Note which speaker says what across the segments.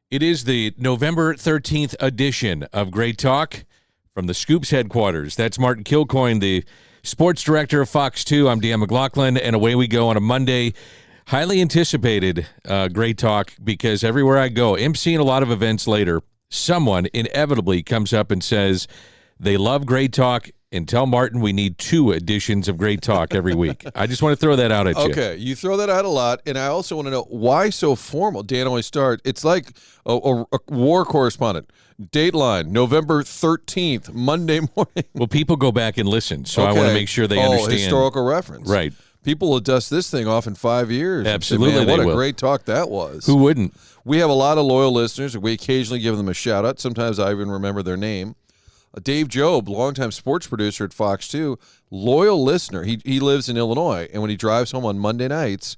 Speaker 1: It is the November 13th edition of Great Talk from the Scoops headquarters. That's Martin Kilcoyne, the sports director of Fox 2. I'm Dan McLaughlin, and away we go on a Monday. Highly anticipated Great Talk because everywhere I go, emceeing a lot of events later, someone inevitably comes up and says they love Great Talk, and tell Martin we need 2 editions of Great Talk every week. I just want to throw that out at you.
Speaker 2: Okay, you throw that out a lot, and I also want to know why so formal. Dan always starts. It's like a war correspondent. Dateline, November 13th, Monday morning.
Speaker 1: Well, people go back and listen, so I want to make sure they understand.
Speaker 2: Historical reference.
Speaker 1: Right.
Speaker 2: People will dust this thing off in 5 years.
Speaker 1: Absolutely,
Speaker 2: Man, what
Speaker 1: they
Speaker 2: a
Speaker 1: will.
Speaker 2: great talk that was.
Speaker 1: Who wouldn't?
Speaker 2: We have a lot of loyal listeners. We occasionally give them a shout-out. Sometimes I even remember their name. Dave Job, longtime sports producer at Fox 2, loyal listener. He lives in Illinois, and when he drives home on Monday nights,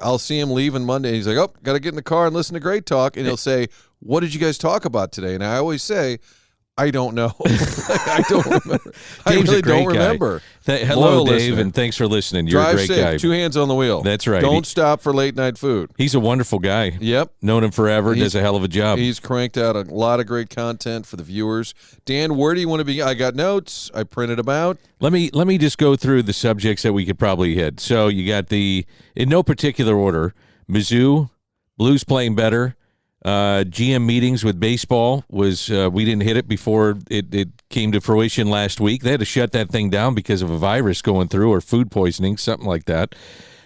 Speaker 2: I'll see him leaving Monday. He's like, got to get in the car and listen to Great Talk, and he'll say, what did you guys talk about today? And I always say, I don't know. I don't remember. I really don't remember.
Speaker 1: Hello,
Speaker 2: Loyal
Speaker 1: Dave,
Speaker 2: listener.
Speaker 1: and thanks for listening. You're
Speaker 2: Drive
Speaker 1: a great
Speaker 2: safe,
Speaker 1: guy.
Speaker 2: 2 hands on the wheel.
Speaker 1: That's right.
Speaker 2: Don't stop for late-night food.
Speaker 1: He's a wonderful guy.
Speaker 2: Yep.
Speaker 1: Known him forever. Does a hell of a job.
Speaker 2: He's cranked out a lot of great content for the viewers. Dan, where do you want to be? I got notes. I printed them out.
Speaker 1: Let me just go through the subjects that we could probably hit. So you got in no particular order, Mizzou, Blues playing better. GM meetings with baseball was we didn't hit it before it came to fruition last week. They had to shut that thing down because of a virus going through or food poisoning, something like that.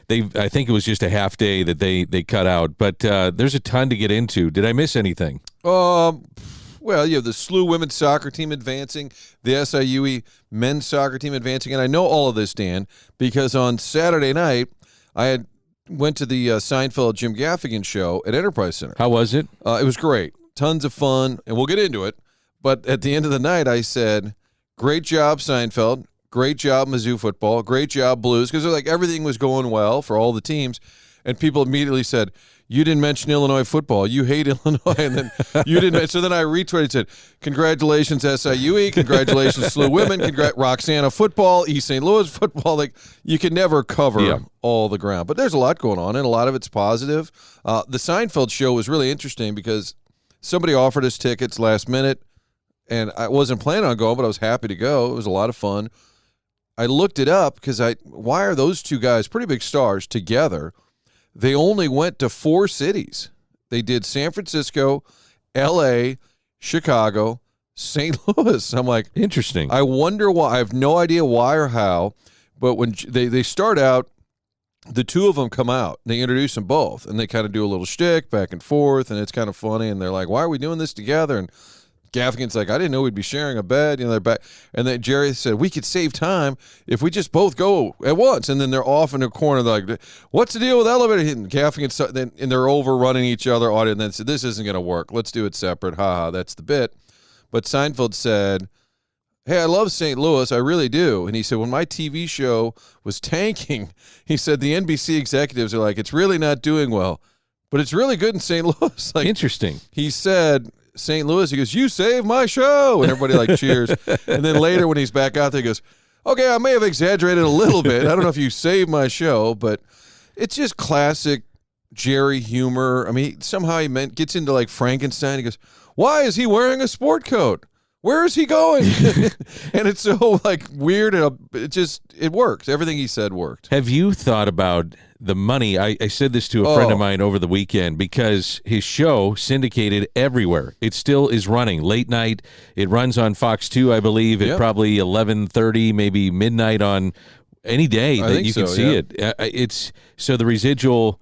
Speaker 1: I think it was just a half day that they cut out. But there's a ton to get into. Did I miss anything?
Speaker 2: Well, you have the SLU women's soccer team advancing, the SIUE men's soccer team advancing, and I know all of this, Dan, because on Saturday night I went to the Seinfeld Jim Gaffigan show at Enterprise Center.
Speaker 1: How was it?
Speaker 2: It was great. Tons of fun, and we'll get into it. But at the end of the night, I said, great job, Seinfeld. Great job, Mizzou football. Great job, Blues. Because everything was going well for all the teams. And people immediately said, you didn't mention Illinois football. You hate Illinois. And then you didn't. So then I retweeted and said, congratulations, SIUE. Congratulations, SLU women. Roxana football, East St. Louis football. You can never cover all the ground. But there's a lot going on, and a lot of it's positive. The Seinfeld show was really interesting because somebody offered us tickets last minute, and I wasn't planning on going, but I was happy to go. It was a lot of fun. I looked it up because why are those two guys, pretty big stars, together? They only went to 4 cities. They did San Francisco, L.A., Chicago, St. Louis. I'm like,
Speaker 1: interesting.
Speaker 2: I wonder why. I have no idea why or how, but when they start out, the two of them come out. They introduce them both, and they kind of do a little shtick back and forth, and it's kind of funny, and they're like, why are we doing this together? And Gaffigan's like, I didn't know we'd be sharing a bed. They're back. And then Jerry said, we could save time if we just both go at once. And then they're off in a corner. They're like, what's the deal with elevator? And Gaffigan, and they're overrunning each other. And then said, this isn't going to work. Let's do it separate. Ha, that's the bit. But Seinfeld said, hey, I love St. Louis. I really do. And he said, when my TV show was tanking, he said, the NBC executives are like, it's really not doing well, but it's really good in St. Louis.
Speaker 1: Interesting.
Speaker 2: He said, St. Louis, he goes, you saved my show, and everybody cheers. And then later when he's back out there, he goes, okay, I may have exaggerated a little bit. I don't know if you saved my show, but it's just classic Jerry humor. I mean, somehow he gets into Frankenstein. He goes, why is he wearing a sport coat? Where is he going? And it's so weird, and it works. Everything he said worked.
Speaker 1: Have you thought about the money? I said this to a friend of mine over the weekend because his show syndicated everywhere. It still is running late night. It runs on Fox 2, I believe, at probably 11:30, maybe midnight on any day that you can see it. It's so the residual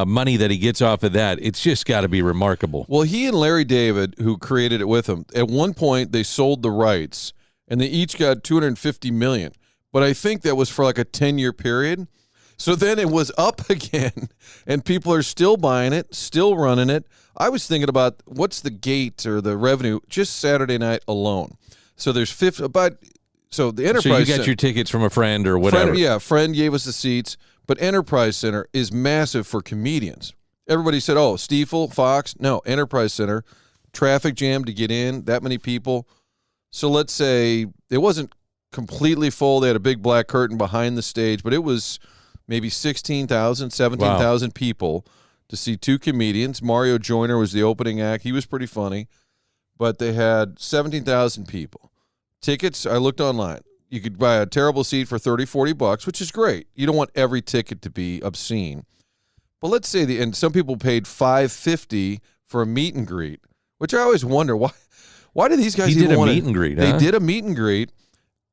Speaker 1: money that he gets off of that, it's just got to be remarkable.
Speaker 2: Well, he and Larry David, who created it with him, at one point they sold the rights, and they each got $250 million. But I think that was for a 10-year period. So then it was up again, and people are still buying it, still running it. I was thinking about what's the gate or the revenue just Saturday night alone. So there's so the Enterprise.
Speaker 1: So you got your tickets from a friend or whatever.
Speaker 2: Friend gave us the seats. But Enterprise Center is massive for comedians. Everybody said, oh, Stiefel, Fox. No, Enterprise Center, traffic jam to get in, that many people. So let's say it wasn't completely full. They had a big black curtain behind the stage, but it was maybe 16,000, 17,000 people to see two comedians. Mario Joyner was the opening act. He was pretty funny. But they had 17,000 people. Tickets, I looked online. You could buy a terrible seat for $30, $40, which is great. You don't want every ticket to be obscene. But let's say and some people paid $550 for a meet and greet, which I always wonder why do these guys
Speaker 1: even
Speaker 2: want
Speaker 1: a meet and greet?
Speaker 2: They
Speaker 1: huh?
Speaker 2: did a meet and greet,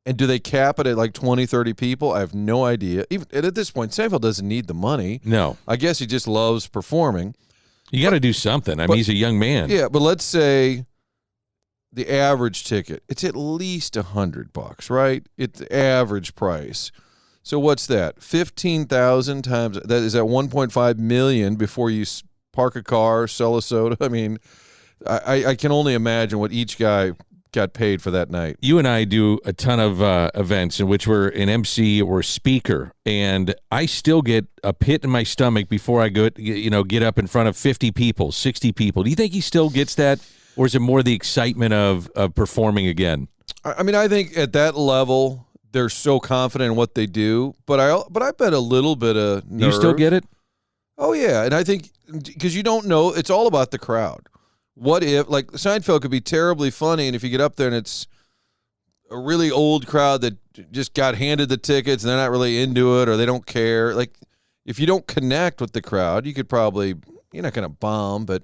Speaker 2: and do they cap it at like 20, 30 people? I have no idea. Even and at this point, Seinfeld doesn't need the money.
Speaker 1: No,
Speaker 2: I guess he just loves performing.
Speaker 1: you got to do something. I mean, he's a young man.
Speaker 2: Yeah, but let's say the average ticket, it's at least $100, right? It's the average price. So what's that? 15,000 times that is at 1.5 million before you park a car, sell a soda. I mean, I can only imagine what each guy got paid for that night.
Speaker 1: You and I do a ton of events in which we're an MC or speaker, and I still get a pit in my stomach before I get up in front of 50 people, 60 people. Do you think he still gets that? Or is it more the excitement of performing again?
Speaker 2: I mean, I think at that level, they're so confident in what they do. But I bet a little bit of nerve.
Speaker 1: Do you still get it?
Speaker 2: Oh, yeah. And I think because you don't know, it's all about the crowd. What if, like, Seinfeld could be terribly funny, and if you get up there and it's a really old crowd that just got handed the tickets and they're not really into it or they don't care. Like, if you don't connect with the crowd, you could probably, you're not going to bomb, but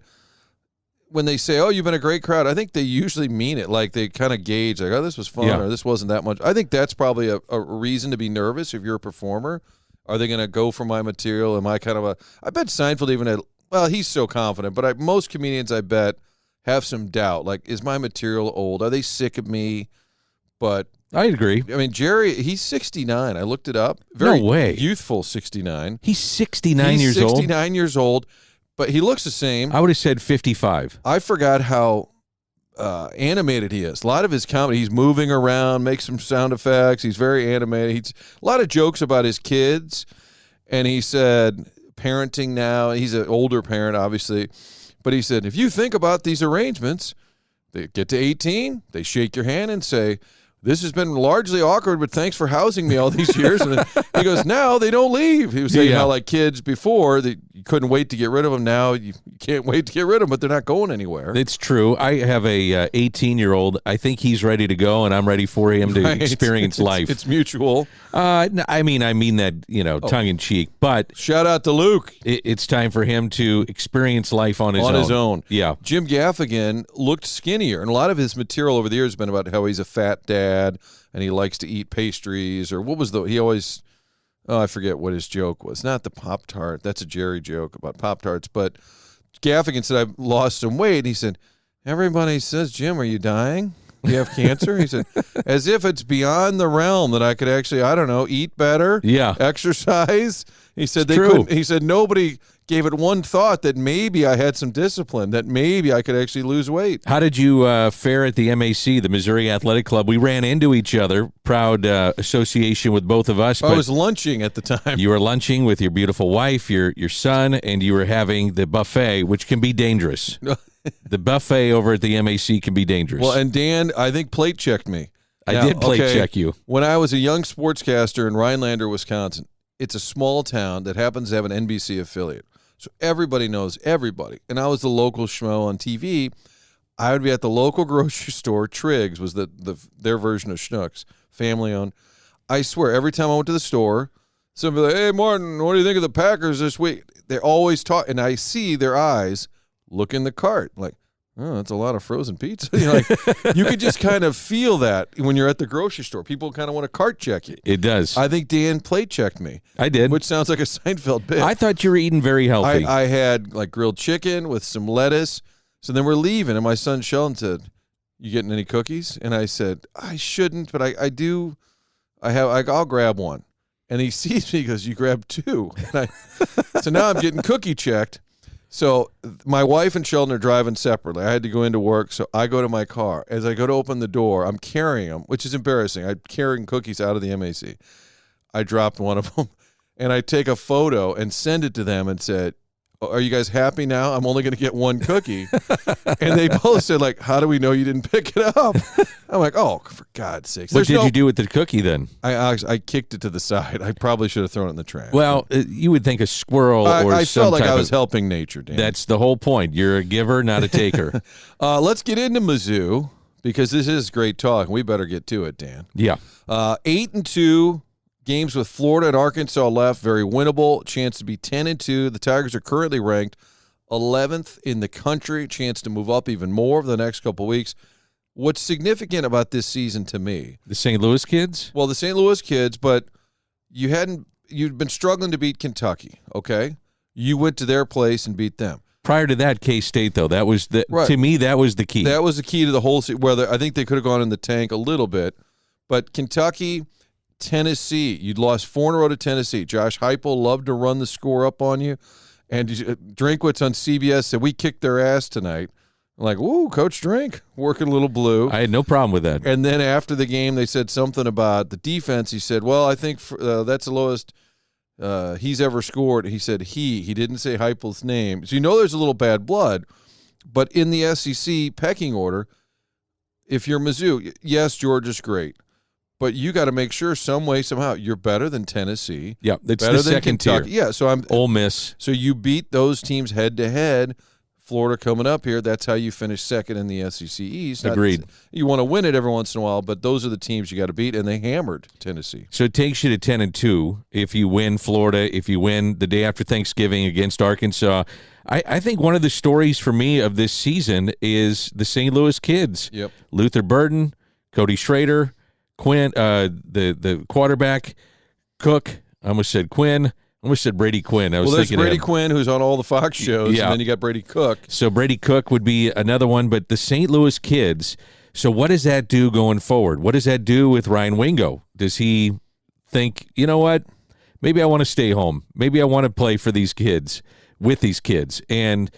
Speaker 2: when they say, oh, you've been a great crowd, I think they usually mean it. Like they kind of gauge, like, oh, this was fun or this wasn't that much. I think that's probably a reason to be nervous if you're a performer. Are they going to go for my material? Am I kind of I bet Seinfeld even had, well, he's so confident, but most comedians, I bet, have some doubt. Like, is my material old? Are they sick of me? But
Speaker 1: I agree.
Speaker 2: I mean, Jerry, he's 69. I looked it up.
Speaker 1: No way.
Speaker 2: Youthful 69.
Speaker 1: He's 69 years old?
Speaker 2: 69 years old. But he looks the same.
Speaker 1: I would have said 55.
Speaker 2: I forgot how animated he is. A lot of his comedy, he's moving around, makes some sound effects. He's very animated. He's a lot of jokes about his kids. And he said, parenting now. He's an older parent, obviously. But he said, if you think about these arrangements, they get to 18, they shake your hand and say, this has been largely awkward, but thanks for housing me all these years. And then he goes, now they don't leave. He was saying how, like, kids before, you couldn't wait to get rid of them. Now you can't wait to get rid of them, but they're not going anywhere.
Speaker 1: It's true. I have a 18-year-old. I think he's ready to go, and I'm ready for him to experience life.
Speaker 2: It's mutual.
Speaker 1: I mean that, tongue in cheek. But
Speaker 2: shout out to Luke.
Speaker 1: It's time for him to experience life on his own. Yeah.
Speaker 2: Jim Gaffigan looked skinnier, and a lot of his material over the years has been about how he's a fat dad and he likes to eat pastries, or what was he always, I forget what his joke was. Not the Pop-Tart. That's a Jerry joke about Pop-Tarts. But Gaffigan said, I've lost some weight. And he said, everybody says, Jim, are you dying? Do you have cancer? He said, as if it's beyond the realm that I could actually, I don't know, eat better, exercise. He said He said nobody gave it one thought that maybe I had some discipline, that maybe I could actually lose weight.
Speaker 1: How did you fare at the MAC, the Missouri Athletic Club? We ran into each other. Proud association with both of us.
Speaker 2: I was lunching at the time.
Speaker 1: You were lunching with your beautiful wife, your son, and you were having the buffet, which can be dangerous. The buffet over at the MAC can be dangerous.
Speaker 2: Well, and Dan, I think plate checked me.
Speaker 1: I did plate check you.
Speaker 2: When I was a young sportscaster in Rhinelander, Wisconsin, it's a small town that happens to have an NBC affiliate. So everybody knows everybody. And I was the local schmo on TV. I would be at the local grocery store. Triggs was their version of Schnucks, family owned. I swear, every time I went to the store, somebody like, hey, Martin, what do you think of the Packers this week? They always talk, and I see their eyes look in the cart like, oh, that's a lot of frozen pizza. You could just kind of feel that when you're at the grocery store. People kind of want to cart check you.
Speaker 1: It does.
Speaker 2: I think Dan plate checked me.
Speaker 1: I did.
Speaker 2: Which sounds like a Seinfeld bit.
Speaker 1: I thought you were eating very healthy.
Speaker 2: I had like grilled chicken with some lettuce. So then we're leaving, and my son Sheldon said, you getting any cookies? And I said, I shouldn't, but I do. I'll grab one. And he sees me, he goes, you grabbed two. So now I'm getting cookie checked. So my wife and Sheldon are driving separately. I had to go into work, so I go to my car. As I go to open the door, I'm carrying them, which is embarrassing. I'm carrying cookies out of the MAC. I dropped one of them, and I take a photo and send it to them and said, are you guys happy now? I'm only going to get one cookie. And they both said, like, how do we know you didn't pick it up? I'm like, oh, for God's sakes.
Speaker 1: What did you do with the cookie then?
Speaker 2: I kicked it to the side. I probably should have thrown it in the trash.
Speaker 1: Well, you would think a squirrel or
Speaker 2: I
Speaker 1: some
Speaker 2: felt like
Speaker 1: type
Speaker 2: I was
Speaker 1: of,
Speaker 2: helping nature, Dan.
Speaker 1: That's the whole point. You're a giver, not a taker.
Speaker 2: Let's get into Mizzou because this is great talk. We better get to it, Dan.
Speaker 1: Yeah.
Speaker 2: 8-2 games with Florida and Arkansas left. Very winnable. Chance to be 10-2. The Tigers are currently ranked 11th in the country. Chance to move up even more over the next couple weeks. What's significant about this season to me?
Speaker 1: The St. Louis kids?
Speaker 2: Well, the St. Louis kids, but you'd been struggling to beat Kentucky, okay? You went to their place and beat them.
Speaker 1: Prior to that, K-State, though, that was to me, that was the key.
Speaker 2: That was the key to the whole season. Where I think they could have gone in the tank a little bit. But Kentucky, Tennessee, you'd lost 4 in a row to Tennessee. Josh Heupel loved to run the score up on you. And Drinkwitz on CBS said, we kicked their ass tonight. I'm like, ooh, Coach Drink, working a little blue.
Speaker 1: I had no problem with that.
Speaker 2: And then after the game, they said something about the defense. He said, well, I think that's the lowest he's ever scored. He said he didn't say Heupel's name. So you know there's a little bad blood. But in the SEC pecking order, if you're Mizzou, yes, Georgia's great. But you got to make sure some way, somehow, you're better than Tennessee.
Speaker 1: Yeah, it's
Speaker 2: better
Speaker 1: the
Speaker 2: than
Speaker 1: second
Speaker 2: Kentucky.
Speaker 1: tier.
Speaker 2: Yeah, so
Speaker 1: Ole Miss.
Speaker 2: So you beat those teams head-to-head. Florida coming up here, that's how you finish second in the SEC East.
Speaker 1: Agreed.
Speaker 2: You want to win it every once in a while, but those are the teams you got to beat, and they hammered Tennessee.
Speaker 1: So it takes you to 10-2 if you win Florida, if you win the day after Thanksgiving against Arkansas. I think one of the stories for me of this season is the St. Louis kids.
Speaker 2: Yep.
Speaker 1: Luther Burden, Cody Schrader, Quinn, the quarterback, Cook. I almost said Quinn. I almost said Brady Quinn.
Speaker 2: There's Brady Quinn, who's on all the Fox shows,
Speaker 1: yeah.
Speaker 2: And then you got Brady Cook.
Speaker 1: So Brady Cook would be another one, but the St. Louis kids, so what does that do going forward? What does that do with Ryan Wingo? Does he think, you know what, maybe I want to stay home. Maybe I want to play for these kids, with these kids. And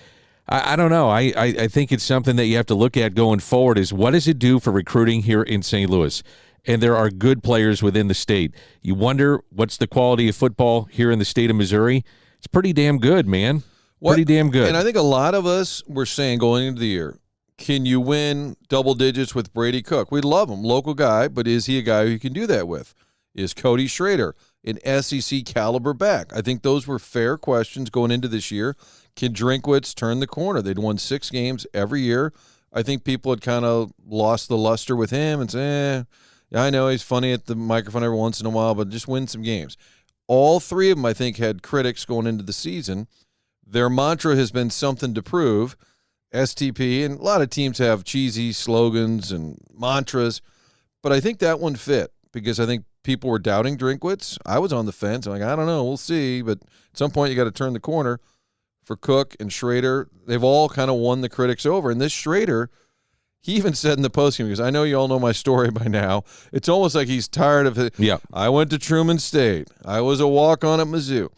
Speaker 1: I don't know. I think it's something that you have to look at going forward is what does it do for recruiting here in St. Louis? And there are good players within the state. You wonder what's the quality of football here in the state of Missouri. It's pretty damn good, man. Pretty damn good.
Speaker 2: And I think a lot of us were saying going into the year, can you win double digits with Brady Cook? We love him, local guy, but is he a guy who you can do that with? Is Cody Schrader an SEC caliber back? I think those were fair questions going into this year. Can Drinkwitz turn the corner? They'd won 6 games every year. I think people had kind of lost the luster with him and said, I know he's funny at the microphone every once in a while, but just win some games. All 3 of them, I think, had critics going into the season. Their mantra has been something to prove, STP, and a lot of teams have cheesy slogans and mantras, but I think that one fit because I think people were doubting Drinkwitz. I was on the fence. I'm like, I don't know, we'll see, but at some point you got to turn the corner. For Cook and Schrader, they've all kind of won the critics over, and this Schrader, he even said in the postgame, because I know you all know my story by now, it's almost like he's tired of it.
Speaker 1: Yeah.
Speaker 2: I went to Truman State. I was a walk-on at Mizzou.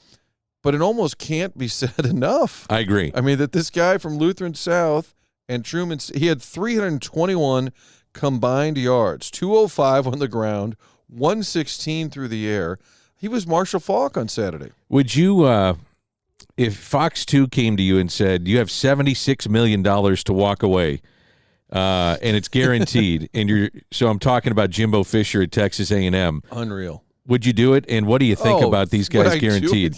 Speaker 2: But it almost can't be said enough.
Speaker 1: I agree.
Speaker 2: I mean, that this guy from Lutheran South and Truman, he had 321 combined yards, 205 on the ground, 116 through the air. He was Marshall Faulk on Saturday.
Speaker 1: Would you, if Fox 2 came to you and said, you have $76 million to walk away, and it's guaranteed, and so I'm talking about Jimbo Fisher at Texas A&M.
Speaker 2: Unreal.
Speaker 1: Would you do it? And what do you think about these guys guaranteed?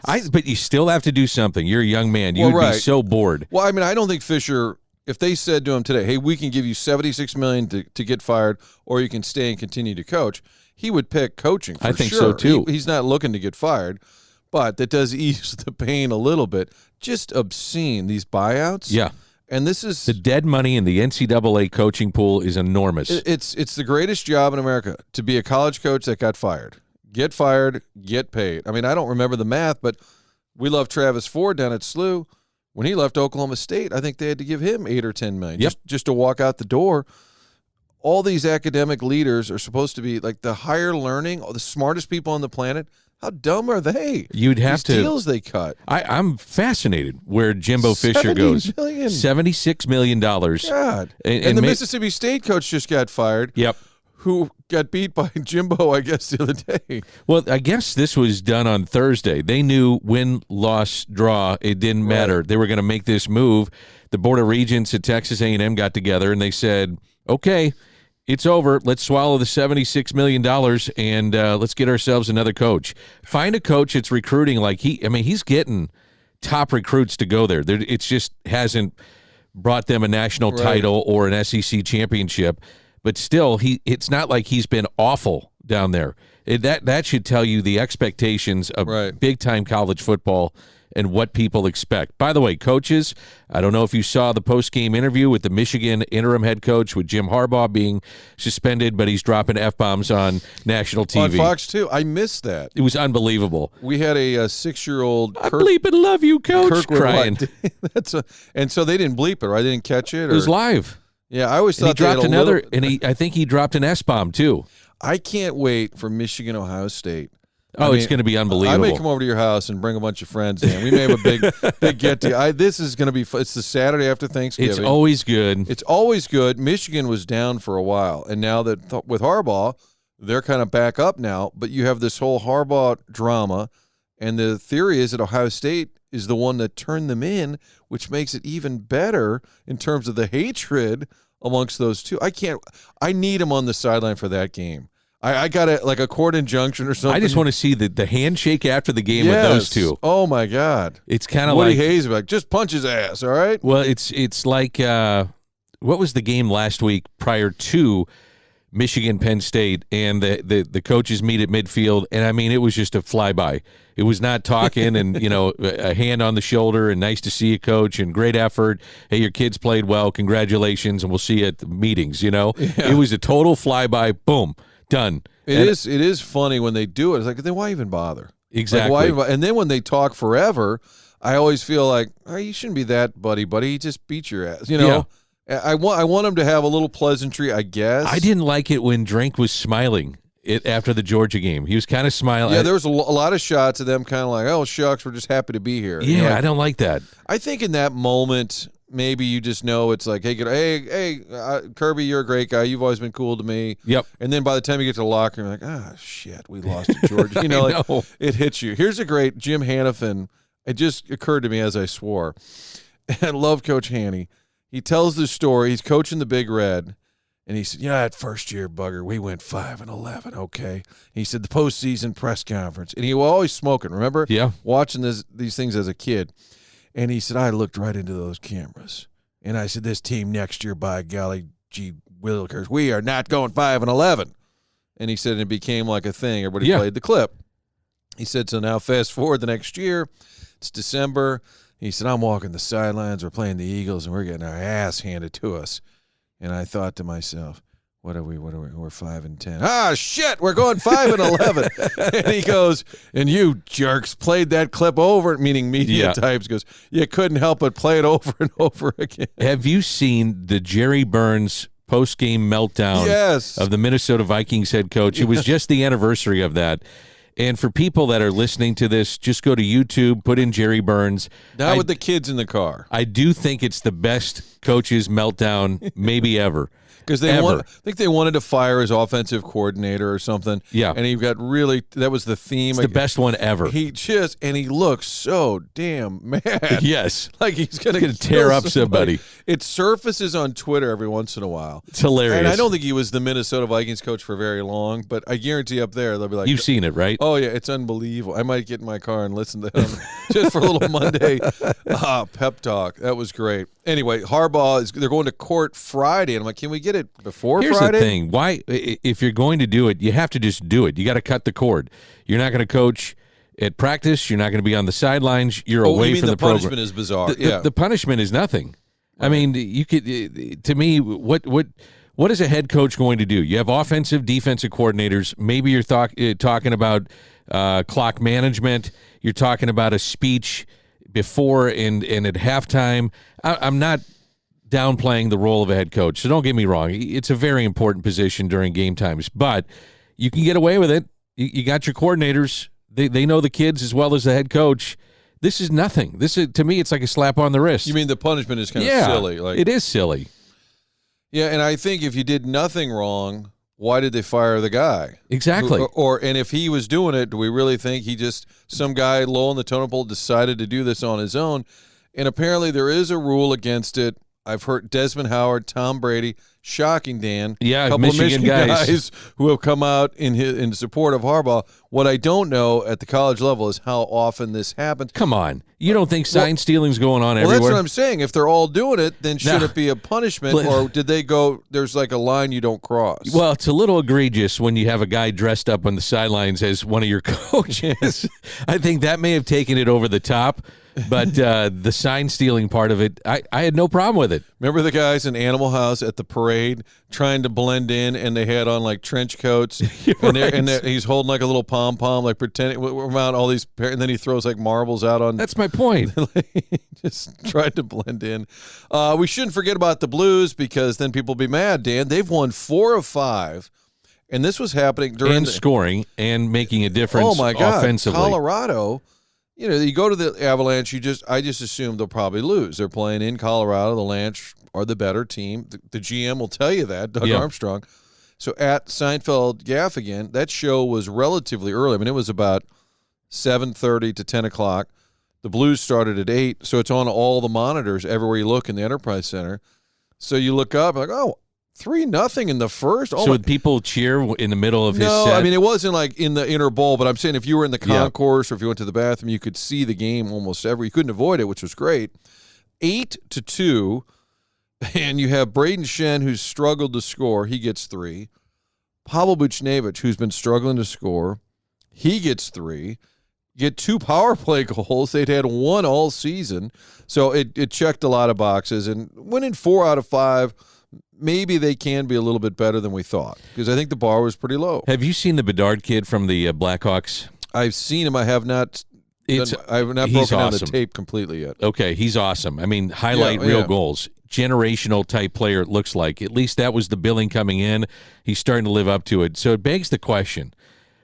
Speaker 2: Yes.
Speaker 1: But you still have to do something. You're a young man. You would be so bored.
Speaker 2: Well, I mean, I don't think Fisher, if they said to him today, hey, we can give you $76 million to get fired, or you can stay and continue to coach, he would pick coaching for sure.
Speaker 1: I think so, too.
Speaker 2: He's not looking to get fired, but that does ease the pain a little bit. Just obscene, these buyouts.
Speaker 1: Yeah.
Speaker 2: And this is
Speaker 1: the dead money in the NCAA coaching pool is enormous.
Speaker 2: It's the greatest job in America to be a college coach that got fired. Get fired, get paid. I mean, I don't remember the math, but we love Travis Ford down at SLU. When he left Oklahoma State, I think they had to give him $8 or $10 million just to walk out the door. All these academic leaders are supposed to be like the higher learning, the smartest people on the planet. How dumb are they?
Speaker 1: You'd have
Speaker 2: These deals they cut.
Speaker 1: I'm fascinated where Jimbo Fisher goes.
Speaker 2: Million.
Speaker 1: $76 million.
Speaker 2: God. And the Mississippi State coach just got fired.
Speaker 1: Yep.
Speaker 2: who got beat by Jimbo, I guess, the other day.
Speaker 1: Well, I guess this was done on Thursday. They knew win, loss, draw. It didn't matter. They were going to make this move. The Board of Regents at Texas A&M got together, and they said, okay, it's over. Let's swallow the $76 million, and let's get ourselves another coach. Find a coach that's recruiting like he's getting top recruits to go there. It's just hasn't brought them a national title or an SEC championship. But still, it's not like he's been awful down there. That should tell you the expectations of big-time college football and what people expect. By the way, coaches, I don't know if you saw the post-game interview with the Michigan interim head coach with Jim Harbaugh being suspended, but he's dropping F-bombs on national TV.
Speaker 2: On Fox 2. I missed that.
Speaker 1: It was unbelievable.
Speaker 2: We had a 6-year-old
Speaker 1: I bleep and love you, Coach, crying.
Speaker 2: And so they didn't bleep it, right? They didn't catch it?
Speaker 1: It was live.
Speaker 2: Yeah, I always thought
Speaker 1: he dropped another, I think he dropped an S-bomb, too.
Speaker 2: I can't wait for Michigan, Ohio State.
Speaker 1: Oh, it's going to be unbelievable.
Speaker 2: I may come over to your house and bring a bunch of friends in. We may have a big get-together. This is going to be fun. It's the Saturday after Thanksgiving.
Speaker 1: It's always good.
Speaker 2: It's always good. Michigan was down for a while, and now that with Harbaugh, they're kind of back up now, but you have this whole Harbaugh drama, and the theory is that Ohio State is the one that turned them in, which makes it even better in terms of the hatred amongst those two. I need him on the sideline for that game. I got like a court injunction or something.
Speaker 1: I just want to see the handshake after the game with those two.
Speaker 2: Oh my God!
Speaker 1: It's kind of
Speaker 2: Woody
Speaker 1: like
Speaker 2: Hayes, like just punch his ass. All right.
Speaker 1: Well, it's like what was the game last week prior to Michigan Penn State, and the coaches meet at midfield, and I mean it was just a flyby. It was not talking and a hand on the shoulder and nice to see you, coach, and great effort. Hey, your kids played well. Congratulations, and we'll see you at the meetings. It was a total flyby. Boom. Done.
Speaker 2: It is funny when they do it. It's like, then why even bother?
Speaker 1: Exactly.
Speaker 2: Like, and then when they talk forever, I always feel like, oh, you shouldn't be that buddy. He just beat your ass.
Speaker 1: Yeah.
Speaker 2: I want him to have a little pleasantry, I guess.
Speaker 1: I didn't like it when Drink was smiling after the Georgia game. He was kind of smiling.
Speaker 2: Yeah, there was a lot of shots of them kind of like, oh, shucks, we're just happy to be here.
Speaker 1: Yeah, I don't like that.
Speaker 2: I think in that moment, maybe you just know it's like, hey, Kirby, you're a great guy. You've always been cool to me.
Speaker 1: Yep.
Speaker 2: And then by the time you get to the locker room, you're like, shit, we lost to Georgia. It hits you. Here's a great Jim Hanifin. It just occurred to me as I swore. I love Coach Haney. He tells the story. He's coaching the Big Red. And he said, that first year, Bugger, we went 5-11, okay? He said, the postseason press conference. And he was always smoking, remember?
Speaker 1: Yeah.
Speaker 2: Watching these things as a kid. And he said, I looked right into those cameras. And I said, this team next year, by golly gee willikers, we are not going 5-11. And he said, and it became like a thing. Everybody played the clip. He said, so now fast forward the next year. It's December. He said, I'm walking the sidelines. We're playing the Eagles, and we're getting our ass handed to us. And I thought to myself, what are we? We're 5-10. Ah, shit, we're going 5-11. And he goes, and you jerks played that clip over, meaning media types, goes, you couldn't help but play it over and over again.
Speaker 1: Have you seen the Jerry Burns post-game meltdown of the Minnesota Vikings head coach? It was just the anniversary of that. And for people that are listening to this, just go to YouTube, put in Jerry Burns.
Speaker 2: Not with the kids in the car.
Speaker 1: I do think it's the best coach's meltdown maybe ever.
Speaker 2: Because I think they wanted to fire his offensive coordinator or something.
Speaker 1: Yeah.
Speaker 2: And he got that was the theme.
Speaker 1: It's the best one ever.
Speaker 2: He looks so damn mad.
Speaker 1: Yes.
Speaker 2: Like he's going to
Speaker 1: tear up somebody.
Speaker 2: It surfaces on Twitter every once in a while.
Speaker 1: It's hilarious.
Speaker 2: And I don't think he was the Minnesota Vikings coach for very long, but I guarantee up there they'll be like,
Speaker 1: you've seen it, right?
Speaker 2: Oh, yeah, it's unbelievable. I might get in my car and listen to him just for a little Monday pep talk. That was great. Anyway, Harbaugh, they're going to court Friday, and I'm like, can we get it before
Speaker 1: Here's
Speaker 2: Friday?
Speaker 1: The thing. Why, if you're going to do it, you have to just do it. You got to cut the cord. You're not going to coach at practice. You're not going to be on the sidelines. You're away from the program.
Speaker 2: The punishment is bizarre.
Speaker 1: The punishment is nothing. Right. I mean, you could. To me, what is a head coach going to do? You have offensive, defensive coordinators. Maybe you're talking about clock management. You're talking about a speech before and at halftime. I'm not downplaying the role of a head coach, so don't get me wrong. It's a very important position during game times, but you can get away with it. You got your coordinators. They know the kids as well as the head coach. This is nothing. To me, it's like a slap on the wrist.
Speaker 2: You mean the punishment is kind of silly?
Speaker 1: It is silly.
Speaker 2: Yeah, and I think if you did nothing wrong, why did they fire the guy?
Speaker 1: Exactly.
Speaker 2: And if he was doing it, do we really think he just, some guy low on the totem pole decided to do this on his own? And apparently there is a rule against it. I've heard Desmond Howard, Tom Brady, shocking, Dan.
Speaker 1: Yeah,
Speaker 2: a couple
Speaker 1: Michigan
Speaker 2: of Michigan guys who have come out in support of Harbaugh. What I don't know at the college level is how often this happens.
Speaker 1: Come on. You don't think sign stealing's going on everywhere?
Speaker 2: Well, that's what I'm saying. If they're all doing it, then should it be a punishment, or did they go, there's like a line you don't cross?
Speaker 1: Well, it's a little egregious when you have a guy dressed up on the sidelines as one of your coaches. I think that may have taken it over the top. But the sign stealing part of it, I had no problem with it.
Speaker 2: Remember the guys in Animal House at the parade trying to blend in, and they had on like trench coats, and he's holding like a little pom pom, like pretending around all these, and then he throws like marbles out on.
Speaker 1: That's my point.
Speaker 2: Just tried to blend in. We shouldn't forget about the Blues, because then people will be mad. Dan, they've won 4 of 5. And this was happening during
Speaker 1: scoring and making a difference.
Speaker 2: Oh my God,
Speaker 1: offensively.
Speaker 2: Colorado. You know, you go to the Avalanche, I just assume they'll probably lose. They're playing in Colorado. The Avalanche are the better team. The GM will tell you that, Doug Armstrong. So at Seinfeld Gaffigan, that show was relatively early. I mean, it was about 7:30 to 10 o'clock. The Blues started at 8, so it's on all the monitors everywhere you look in the Enterprise Center. So you look up, like, 3-0 in the first.
Speaker 1: So would people cheer in the middle of his set?
Speaker 2: No, I mean, it wasn't like in the inner bowl, but I'm saying if you were in the concourse or if you went to the bathroom, you could see the game almost you couldn't avoid it, which was great. 8-2, and you have Braden Shen, who's struggled to score. He gets 3. Pavel Buchnevich, who's been struggling to score, he gets 3. Get 2 power play goals. They'd had 1 all season, so it checked a lot of boxes. And winning 4 out of 5, maybe they can be a little bit better than we thought, because I think the bar was pretty low.
Speaker 1: Have you seen the Bedard kid from the Blackhawks?
Speaker 2: I've seen him. I have not. I have not broken down the tape completely yet.
Speaker 1: Okay, he's awesome. I mean, highlight real goals. Generational type player, it looks like. At least that was the billing coming in. He's starting to live up to it. So it begs the question,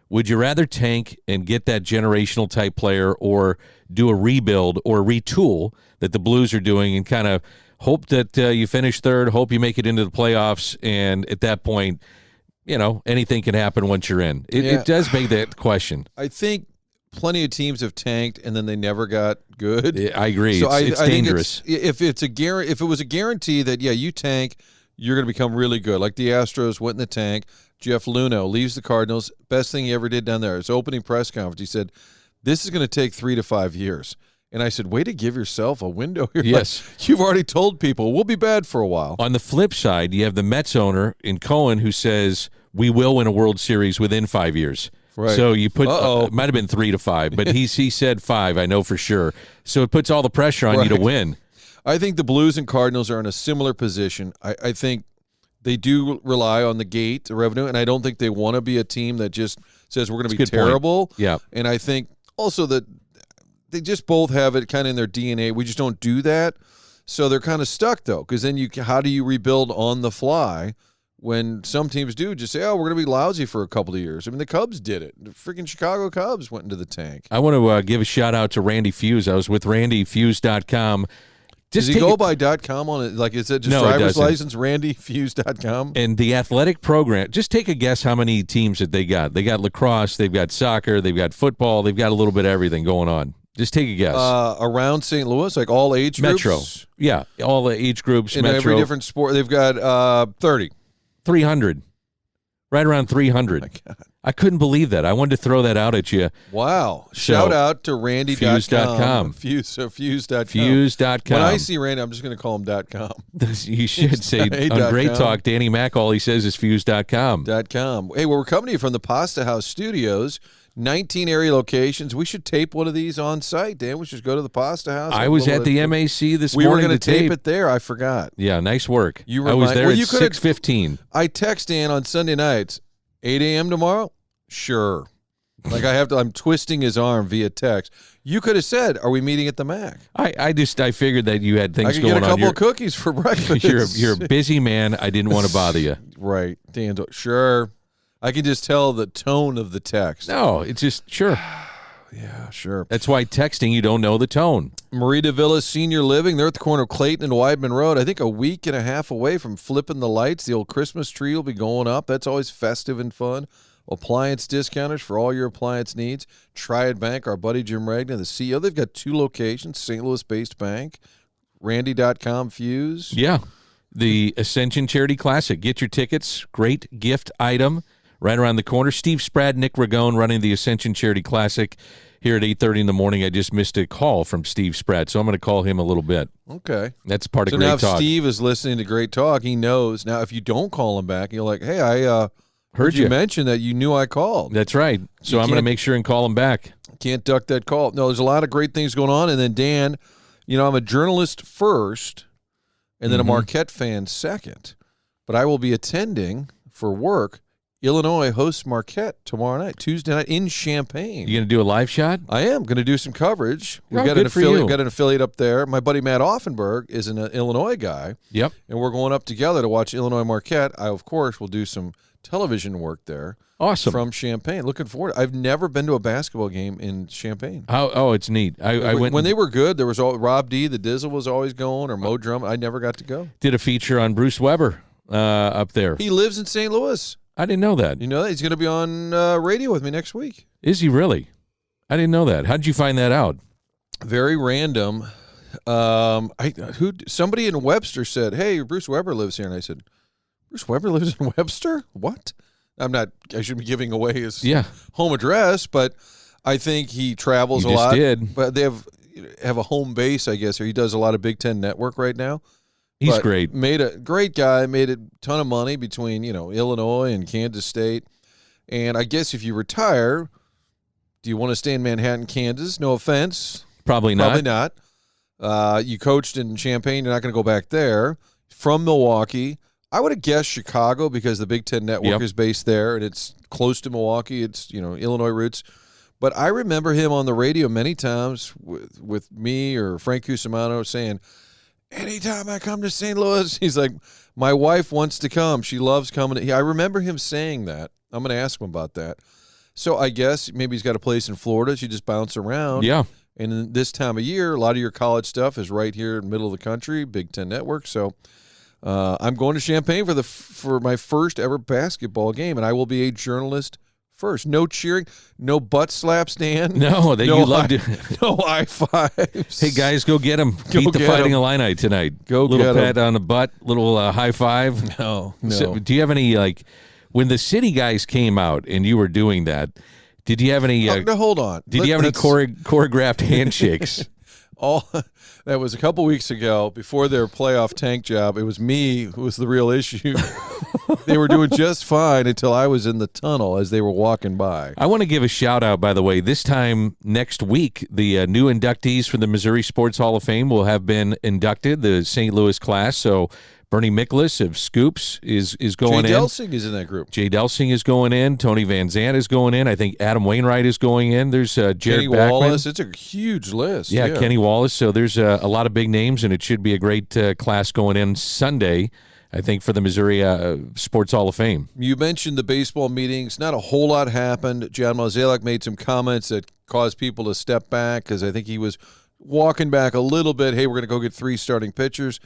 Speaker 1: would you rather tank and get that generational type player, or do a rebuild or retool that the Blues are doing and kind of hope that you finish third, hope you make it into the playoffs, and at that point, anything can happen once you're in. It does beg that question.
Speaker 2: I think plenty of teams have tanked and then they never got good.
Speaker 1: I agree.
Speaker 2: So
Speaker 1: it's dangerous.
Speaker 2: If it was a guarantee that you tank, you're going to become really good. Like the Astros went in the tank. Jeff Luhnow leaves the Cardinals. Best thing he ever did down there. His opening press conference, he said, "This is going to take 3 to 5 years." And I said, way to give yourself a window here.
Speaker 1: Yes.
Speaker 2: Like, you've already told people we'll be bad for a while.
Speaker 1: On the flip side, you have the Mets owner in Cohen who says we will win a World Series within 5 years.
Speaker 2: Right.
Speaker 1: So you put it might have been 3 to 5, but he said 5, I know for sure. So it puts all the pressure on you to win.
Speaker 2: I think the Blues and Cardinals are in a similar position. I think they do rely on the gate, the revenue, and I don't think they want to be a team that just says we're going to be terrible.
Speaker 1: Point. Yeah.
Speaker 2: And I think also that they just both have it kind of in their DNA. We just don't do that. So they're kind of stuck, though, because then how do you rebuild on the fly when some teams do just say, we're going to be lousy for a couple of years? I mean, the Cubs did it. The freaking Chicago Cubs went into the tank.
Speaker 1: I want to give a shout-out to Randy Fuse. I was with RandyFuse.com.
Speaker 2: Does he go by .com on it? Like, is it just driver's license, RandyFuse.com?
Speaker 1: And the athletic program, just take a guess how many teams that they got. They got lacrosse, they've got soccer, they've got football, they've got a little bit of everything going on. Just take a guess.
Speaker 2: Around St. Louis, like all age groups?
Speaker 1: Metro. Yeah, all the age groups,
Speaker 2: in
Speaker 1: Metro.
Speaker 2: Every different sport. They've got 30.
Speaker 1: 300. Right around 300.
Speaker 2: Oh my God.
Speaker 1: I couldn't believe that. I wanted to throw that out at you.
Speaker 2: Wow. Shout out to Randy.com. Fuse.com.
Speaker 1: Fuse.com.
Speaker 2: When I see Randy, I'm just going to call him .com.
Speaker 1: You should say, on Great Talk, Danny Mac, all he says is Fuse.com.
Speaker 2: .com. Hey, we're coming to you from the Pasta House Studios. 19 area locations. We should tape one of these on site, Dan. We should go to the Pasta House.
Speaker 1: I was at the MAC this morning.
Speaker 2: We were going to tape it there. I forgot.
Speaker 1: Yeah, nice work. I was there at 6:15.
Speaker 2: I text Dan on Sunday nights, 8 a.m. tomorrow? Sure. Like I'm twisting his arm via text. You could have said, "Are we meeting at the Mac?"
Speaker 1: I figured that you had things going on.
Speaker 2: I could get a couple of cookies for breakfast.
Speaker 1: You're a busy man. I didn't want to bother you.
Speaker 2: Right, Dan. Sure. I can just tell the tone of the text.
Speaker 1: No, it's just sure.
Speaker 2: Yeah, sure.
Speaker 1: That's why texting, you don't know the tone.
Speaker 2: Marita Villa Senior Living, they're at the corner of Clayton and Weidman Road. I think a week and a half away from flipping the lights. The old Christmas tree will be going up. That's always festive and fun. Appliance discounters for all your appliance needs. Triad Bank, our buddy Jim Regna, the CEO. They've got 2 locations, St. Louis-based bank. Randy.com Fuse.
Speaker 1: Yeah. The Ascension Charity Classic. Get your tickets. Great gift item right around the corner. Steve Spratt, Nick Ragone running the Ascension Charity Classic here at 8:30 in the morning. I just missed a call from Steve Spratt, so I'm going to call him a little bit.
Speaker 2: Okay.
Speaker 1: That's part of
Speaker 2: so
Speaker 1: Great
Speaker 2: now
Speaker 1: Talk.
Speaker 2: if Steve is listening to Great Talk, he knows. Now, if you don't call him back, you're like, hey, I heard you mention that you knew I called.
Speaker 1: That's right. So I'm going to make sure and call him back.
Speaker 2: Can't duck that call. No, there's a lot of great things going on. And then, Dan, I'm a journalist first and then a Marquette fan second. But I will be attending for work. Illinois hosts Marquette tomorrow night, Tuesday night in Champaign.
Speaker 1: You going to do a live shot?
Speaker 2: I am going to do some coverage. We've
Speaker 1: Oh,
Speaker 2: got
Speaker 1: good for you.
Speaker 2: got an affiliate up there. My buddy Matt Offenberg is an Illinois guy.
Speaker 1: Yep.
Speaker 2: And we're going up together to watch Illinois Marquette. I, of course, will do some television work there.
Speaker 1: Awesome.
Speaker 2: From Champaign. Looking forward. I've never been to a basketball game in Champaign.
Speaker 1: Oh, it's neat. I went
Speaker 2: when they were good. There was Rob D. The Dizzle was always going, or Mo Drum. I never got to go.
Speaker 1: Did a feature on Bruce Weber up there.
Speaker 2: He lives in St. Louis.
Speaker 1: I didn't know that.
Speaker 2: You know that? He's going to be on radio with me next week.
Speaker 1: Is he really? I didn't know that. How did you find that out?
Speaker 2: Very random. Somebody in Webster said, "Hey, Bruce Weber lives here," and I said, "Bruce Weber lives in Webster? What?" I shouldn't be giving away his home address, but I think he travels a lot.
Speaker 1: Did.
Speaker 2: But they have a home base, I guess, or he does a lot of Big Ten Network right now.
Speaker 1: He's great.
Speaker 2: Made a great guy, made a ton of money between, Illinois and Kansas State. And I guess if you retire, do you want to stay in Manhattan, Kansas? No offense.
Speaker 1: Probably not.
Speaker 2: Probably not. You coached in Champaign. You're not going to go back there. From Milwaukee. I would have guessed Chicago because the Big Ten Network is based there, and it's close to Milwaukee. It's, Illinois roots. But I remember him on the radio many times with me or Frank Cusimano saying, anytime I come to St. Louis, he's like, my wife wants to come. She loves coming. I remember him saying that. I'm going to ask him about that. So I guess maybe he's got a place in Florida. You just bounce around.
Speaker 1: Yeah.
Speaker 2: And this time of year, a lot of your college stuff is right here in the middle of the country, Big Ten Network. So I'm going to Champaign for my first ever basketball game, and I will be a journalist first. No cheering, no butt slaps, Dan.
Speaker 1: No, you love to.
Speaker 2: No high fives.
Speaker 1: Hey, guys, go get him. Beat the Fighting Illini tonight.
Speaker 2: Go
Speaker 1: little
Speaker 2: get
Speaker 1: pat on the butt, little high five.
Speaker 2: No.
Speaker 1: So, do you have any, when the city guys came out and you were doing that, did you have any?
Speaker 2: No, hold on.
Speaker 1: Did you have any choreographed handshakes?
Speaker 2: That was a couple weeks ago before their playoff tank job. It was me who was the real issue. They were doing just fine until I was in the tunnel as they were walking by.
Speaker 1: I want to give a shout out, by the way. This time next week, the new inductees for the Missouri Sports Hall of Fame will have been inducted, the St. Louis class. So Bernie Miklasz of Scoops is going in.
Speaker 2: Jay Delsing is in that group.
Speaker 1: Jay Delsing is going in. Tony Van Zandt is going in. I think Adam Wainwright is going in. There's Jared
Speaker 2: Kenny
Speaker 1: Backman.
Speaker 2: Wallace. It's a huge list.
Speaker 1: Yeah, Kenny Wallace. So there's a lot of big names, and it should be a great class going in Sunday, I think, for the Missouri Sports Hall of Fame.
Speaker 2: You mentioned the baseball meetings. Not a whole lot happened. John Mozeliak made some comments that caused people to step back because I think he was walking back a little bit. Hey, we're going to go get 3 starting pitchers.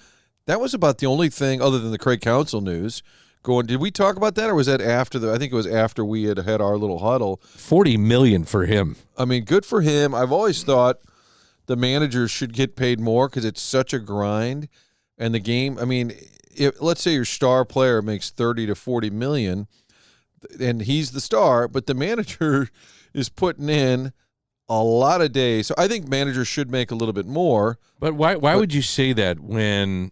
Speaker 2: That was about the only thing other than the Craig Counsell news going. Did we talk about that, or was that after I think it was after we had our little huddle.
Speaker 1: $40 million for him.
Speaker 2: I mean, good for him. I've always thought the managers should get paid more because it's such a grind. And the game, I mean, let's say your star player makes 30 to 40 million, and he's the star, but the manager is putting in a lot of days. So I think managers should make a little bit more.
Speaker 1: But why would you say that when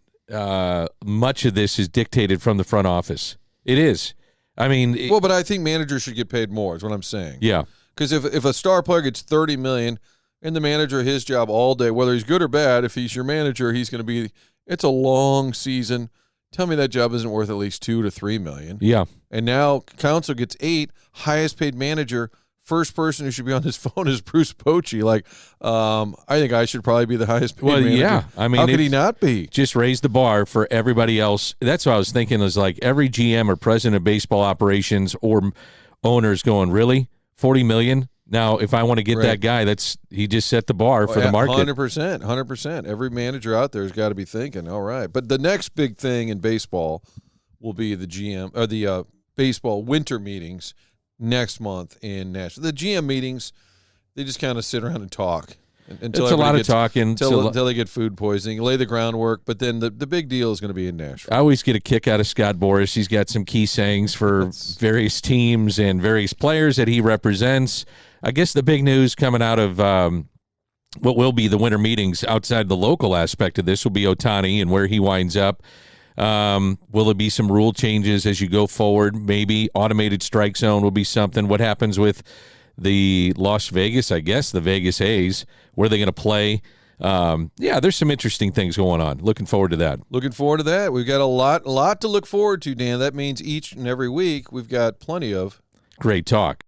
Speaker 1: much of this is dictated from the front office? It is. I mean,
Speaker 2: but I think managers should get paid more is what I'm saying.
Speaker 1: Yeah.
Speaker 2: Because if a star player gets $30 million and the manager, his job all day, whether he's good or bad, if he's your manager, he's going to be, it's a long season. Tell me that job isn't worth at least $2 to $3 million.
Speaker 1: Yeah.
Speaker 2: And now Counsell gets 8, highest paid manager. First person who should be on his phone is Bruce Bochy. I think I should probably be the highest paid manager.
Speaker 1: Yeah. I mean,
Speaker 2: how could he not be?
Speaker 1: Just raise the bar for everybody else. That's what I was thinking, is like every GM or president of baseball operations or owners going, really? $40 million? Now, if I want to get that guy, he just set the bar for the market.
Speaker 2: 100%. Every manager out there has got to be thinking, all right. But the next big thing in baseball will be the GM or the baseball winter meetings next month in Nashville. The GM meetings, they just kind of sit around and talk.
Speaker 1: It's a lot of talking.
Speaker 2: Until they get food poisoning, lay the groundwork. But then the big deal is going to be in Nashville.
Speaker 1: I always get a kick out of Scott Boras. He's got some key sayings for various teams and various players that he represents. I guess the big news coming out of what will be the winter meetings outside the local aspect of this will be Ohtani and where he winds up. Will there be some rule changes as you go forward? Maybe automated strike zone will be something. What happens with the Las Vegas, I guess, the Vegas A's? Where are they going to play? There's some interesting things going on. Looking forward to that.
Speaker 2: We've got a lot to look forward to, Dan. That means each and every week we've got plenty of
Speaker 1: great talk.